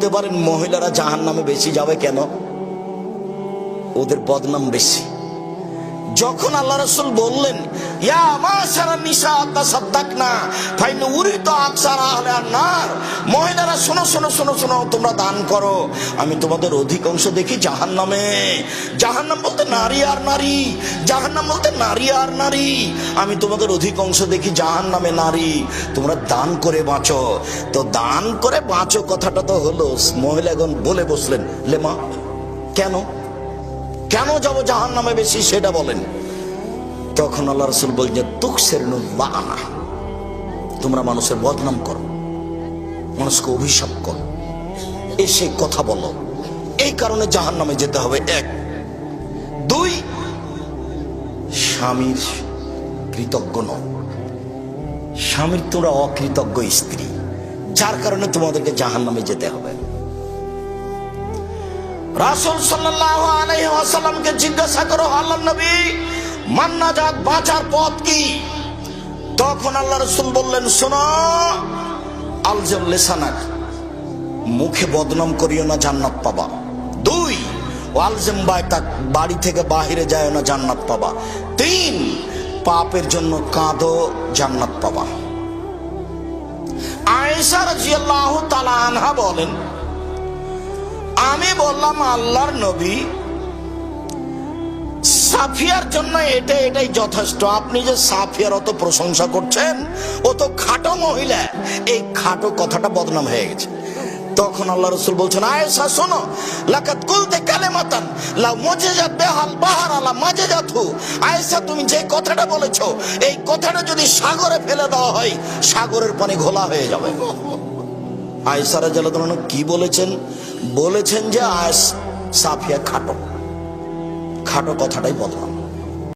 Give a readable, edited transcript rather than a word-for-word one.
বলতে পারেন মহিলারা জাহান্নামে বেশি যাবে কেন? ওদের বদনাম বেশি। যখন আল্লাহ রাসূল বললেন ইয়া মাশারা নিসা তাসাদদাকনা ফাইন উরিদু আকসারা আহলিন নার, মহিলারা শোনো শোনো শোনো শোনো, তোমরা দান করো, আমি তোমাদের অধিকাংশ দেখি জাহান্নামে। জাহান্নাম বলতে নারী আর নারী, জাহান্নাম বলতে নারী আর নারী, আমি তোমাদের অধিকাংশ দেখি জাহান্নামে নারী, তোমরা দান করে বাঁচো। তো দান করে বাঁচো কথাটা তো হলো, মহিলাগণ বলে বসলেন লেমা কেন কেন যাবো জাহান্নামে বেশি সেটা বলেন। তখন আল্লাহ রাসূল বলছেন তুকসিরুল্লাহ, তোমরা মানুষের বদনাম করো, মানুষকে অভিশাপ করো, এসে কথা বলো, এই কারণে জাহান্নামে যেতে হবে। এক। দুই, স্বামীর কৃতজ্ঞ নও, স্বামীর তোমরা অকৃতজ্ঞ স্ত্রী, যার কারণে তোমাদেরকে জাহান্নামে যেতে হবে। রাসূল সাল্লাল্লাহু আলাইহি ওয়াসাল্লামকে জিজ্ঞাসা করো আল্লাহর নবী মান নাজাত, বাঁচার পথ কি? তখন আল্লাহ রাসূল বললেন শোনো, আলজাম লিসানাক, মুখে বদনাম করিও না, জান্নাত পাবা। দুই, ওয়ালজাম বাইতাক, বাড়ি থেকে বাহিরে যায়ও না, জান্নাত পাবা। তিন, পাপের জন্য কাঁদো, জান্নাত পাবা। আয়েশা রাদিয়াল্লাহু তাআলা আনহা বলেন আমি বললাম আল্লাহর নবী সাফিয়ার জন্য এটাই যথেষ্ট, আপনি যে সাফিয়ার অত প্রশংসা করছেন, ও তো খাটো মহিলা, এই খাটো কথাটা বদনাম হয়ে গেছে। তখন আল্লাহ রাসূল বলছেন আয়েশা শোনো, লাকাত কুলতে কালিমাতান লা মুজিজাত বিহাল বাহর আলা মাজাজাতহু, আয়েশা তুমি যে কথাটা বলেছো, এই কথাটা যদি সাগরে ফেলে দেওয়া হয়, সাগরের পানি ঘোলা হয়ে যাবে। আয়েশা রাদিয়াল্লাহু আনহা কি বলেছেন? বলেছেন যে সাফিয়া খাটো, খাটো কথাটাই বদনাম।